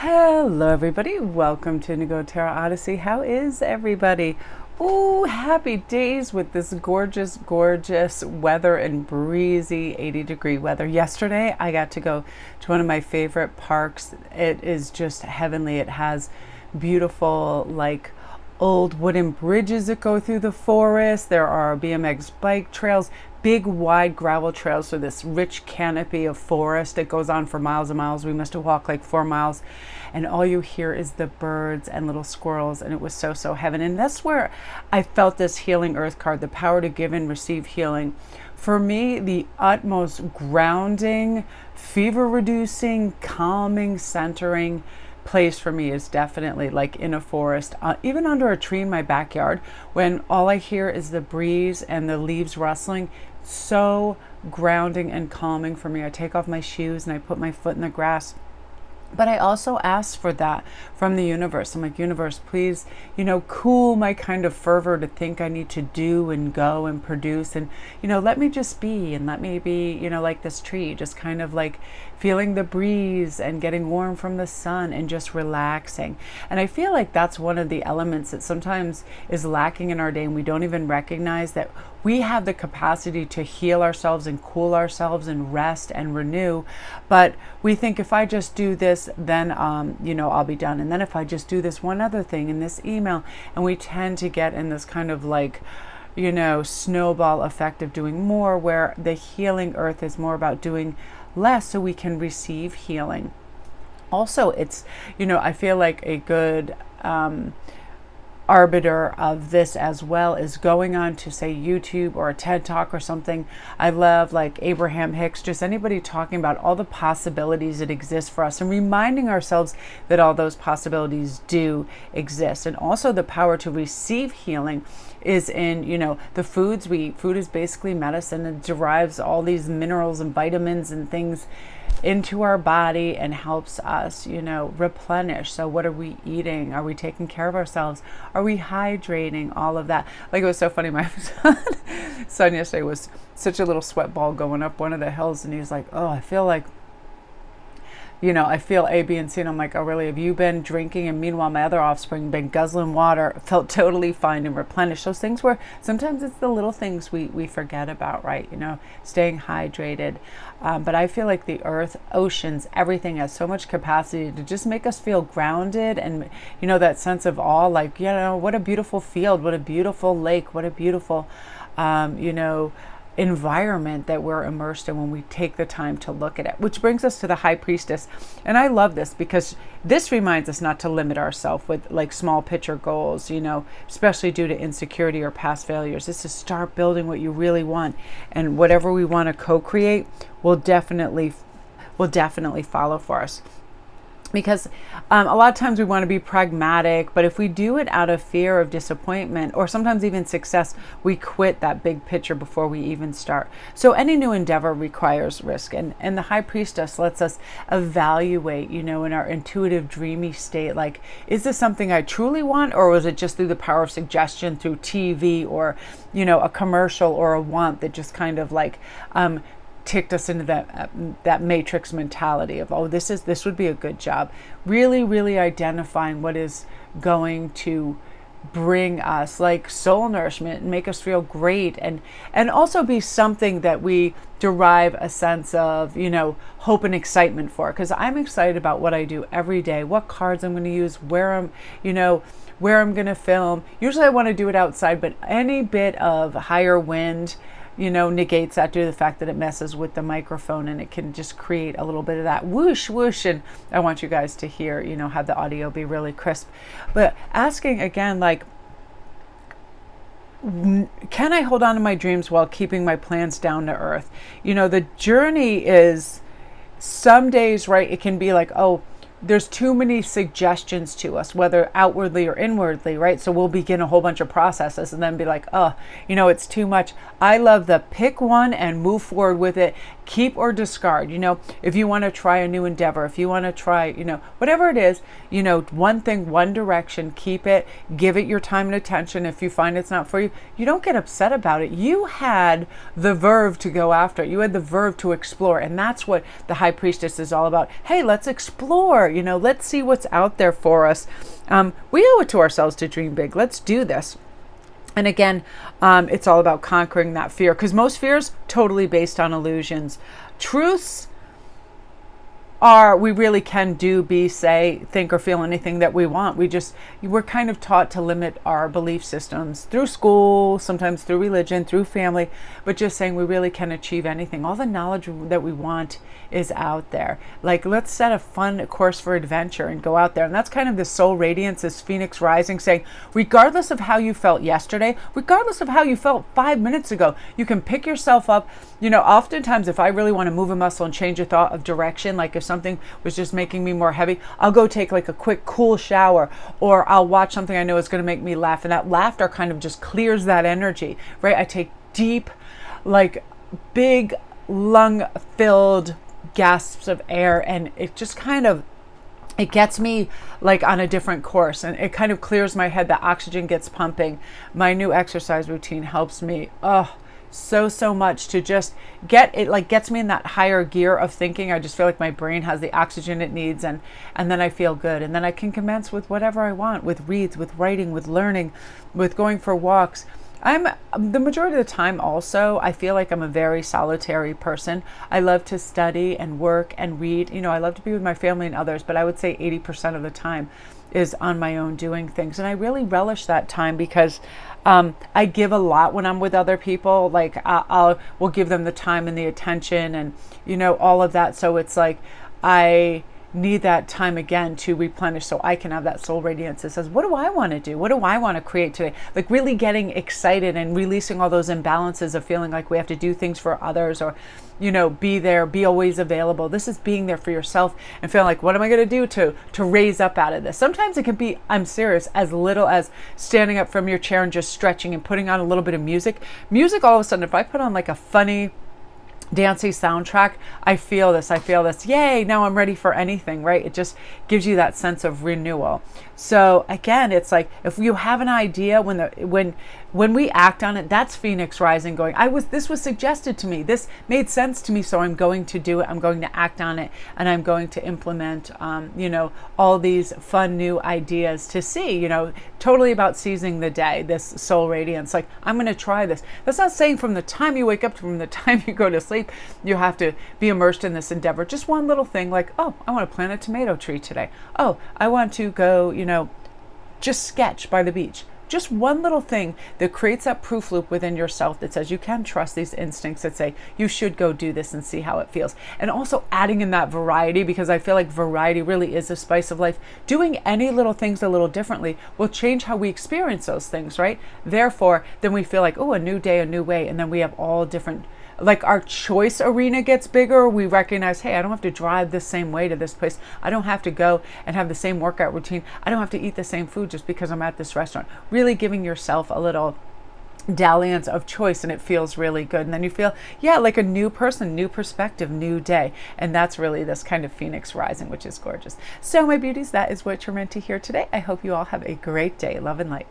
Hello everybody, welcome to Indigo Tarot Odyssey. How is everybody? Ooh, happy days with this gorgeous weather and breezy 80-degree weather. Yesterday I got to go to one of my favorite parks. It is just heavenly. It has beautiful old wooden bridges that go through the forest. There are BMX bike trails, big wide gravel trails, so this rich canopy of forest that goes on for miles and miles. We must have walked like 4 miles, and all you hear is the birds and little squirrels, and it was so heaven. And that's where I felt this healing earth card, the power to give and receive healing. For me, the utmost grounding, fever reducing, calming, centering place for me is definitely like in a forest, even under a tree in my backyard, when all I hear is the breeze and the leaves rustling. So grounding and calming for me. I take off my shoes and I put my foot in the grass. But I also ask for that from the universe. I'm like, universe, please, cool my kind of fervor to think I need to do and go and produce. And, let me just be, and let me be, like this tree, just kind of like feeling the breeze and getting warm from the sun and just relaxing. And I feel like that's one of the elements that sometimes is lacking in our day, and we don't even recognize that we have the capacity to heal ourselves and cool ourselves and rest and renew. But we think, if I just do this, then, I'll be done. And then if I just do this one other thing in this email, and we tend to get in this kind of snowball effect of doing more, where the healing earth is more about doing less so we can receive healing. Also, it's, I feel like a good, arbiter of this as well is going on to, say, YouTube or a TED Talk or something. I love like Abraham Hicks, just anybody talking about all the possibilities that exist for us and reminding ourselves that all those possibilities do exist. And also the power to receive healing is in, the foods we eat. Food is basically medicine. It derives all these minerals and vitamins and things into our body and helps us, replenish. So what are we eating? Are we taking care of ourselves? Are we hydrating? All of that. Like, it was so funny. My son yesterday was such a little sweat ball going up one of the hills, and he's like, oh, I feel like, I feel A, B, and C. And I'm like, oh, really? Have you been drinking? And meanwhile, my other offspring been guzzling water, felt totally fine and replenished. Those things where sometimes it's the little things we forget about, right? Staying hydrated. But I feel like the earth, oceans, everything has so much capacity to just make us feel grounded and, that sense of awe, like, what a beautiful field, what a beautiful lake, what a beautiful, environment that we're immersed in when we take the time to look at it. Which brings us to the High Priestess. And I love this because this reminds us not to limit ourselves with like small picture goals, especially due to insecurity or past failures. It's to start building what you really want, and whatever we want to co-create will definitely follow for us. Because a lot of times we want to be pragmatic, but if we do it out of fear of disappointment or sometimes even success, we quit that big picture before we even start. So any new endeavor requires risk. And the High Priestess lets us evaluate, in our intuitive, dreamy state, like, is this something I truly want, or was it just through the power of suggestion through TV or, a commercial or a want that just kind of like, ticked us into that matrix mentality of, oh, this would be a good job. Really identifying what is going to bring us like soul nourishment and make us feel great, and also be something that we derive a sense of, hope and excitement for. Because I'm excited about what I do every day, what cards I'm going to use, where I'm going to film. Usually I want to do it outside, but any bit of higher wind negates that due to the fact that it messes with the microphone, and it can just create a little bit of that whoosh. And I want you guys to hear, have the audio be really crisp. But asking again, like, can I hold on to my dreams while keeping my plans down to earth? The journey is, some days, right, it can be like, oh, there's too many suggestions to us, whether outwardly or inwardly, right? So we'll begin a whole bunch of processes and then be like, oh, it's too much. I love the pick one and move forward with it. keep or discard. If you want to try a new endeavor, if you want to try, whatever it is, one thing, one direction, keep it, give it your time and attention. If you find it's not for you, you don't get upset about it. You had the verve to go after it. You had the verve to explore. And that's what the High Priestess is all about. Hey, let's explore, let's see what's out there for us. We owe it to ourselves to dream big. Let's do this. And again, it's all about conquering that fear, because most fears totally based on illusions. Truths are, we really can do, be, say, think, or feel anything that we want. We're kind of taught to limit our belief systems through school, sometimes through religion, through family, but just saying we really can achieve anything. All the knowledge that we want is out there. Like, let's set a fun course for adventure and go out there. And that's kind of the soul radiance, this phoenix rising, saying, regardless of how you felt yesterday, regardless of how you felt 5 minutes ago, you can pick yourself up. Oftentimes, if I really want to move a muscle and change a thought of direction, like if something was just making me more heavy, I'll go take like a quick cool shower, or I'll watch something I know is going to make me laugh. And that laughter kind of just clears that energy, right? I take deep, like big lung filled gasps of air, and it just kind of, it gets me like on a different course, and it kind of clears my head. The oxygen gets pumping. My new exercise routine helps me so much to just get it, like gets me in that higher gear of thinking. I just feel like my brain has the oxygen it needs, and then I feel good, and then I can commence with whatever I want, with reads, with writing, with learning, with going for walks. I'm the majority of the time also, I feel like I'm a very solitary person. I love to study and work and read. I love to be with my family and others, but I would say 80% of the time is on my own doing things. And I really relish that time, because I give a lot when I'm with other people. Like we'll give them the time and the attention and, all of that. So it's like, I need that time again to replenish, so I can have that soul radiance that says, what do I want to do? What do I want to create today? Like really getting excited and releasing all those imbalances of feeling like we have to do things for others, or, be there, be always available. This is being there for yourself and feeling like, what am I going to do to raise up out of this? Sometimes it can be, I'm serious, as little as standing up from your chair and just stretching and putting on a little bit of music. All of a sudden, if I put on like a funny, dancey soundtrack, I feel this, yay, now I'm ready for anything, right? It just gives you that sense of renewal. So again, it's like, if you have an idea, when we act on it, that's Phoenix rising, going, this was suggested to me, this made sense to me, so I'm going to do it, I'm going to act on it, and I'm going to implement all these fun new ideas to see, totally about seizing the day, this soul radiance. Like, I'm going to try this. That's not saying from the time you wake up to from the time you go to sleep, you have to be immersed in this endeavor. Just one little thing, like, oh, I want to plant a tomato tree today. Oh, I want to go, just sketch by the beach. Just one little thing that creates that proof loop within yourself that says you can trust these instincts that say you should go do this and see how it feels. And also adding in that variety, because I feel like variety really is the spice of life. Doing any little things a little differently will change how we experience those things, right? Therefore, then we feel like, oh, a new day, a new way. And then we have all different, like our choice arena gets bigger. We recognize, hey, I don't have to drive the same way to this place. I don't have to go and have the same workout routine. I don't have to eat the same food just because I'm at this restaurant. Really giving yourself a little dalliance of choice, and it feels really good. And then you feel, like a new person, new perspective, new day. And that's really this kind of Phoenix rising, which is gorgeous. So my beauties, that is what you're meant to hear today. I hope you all have a great day. Love and light.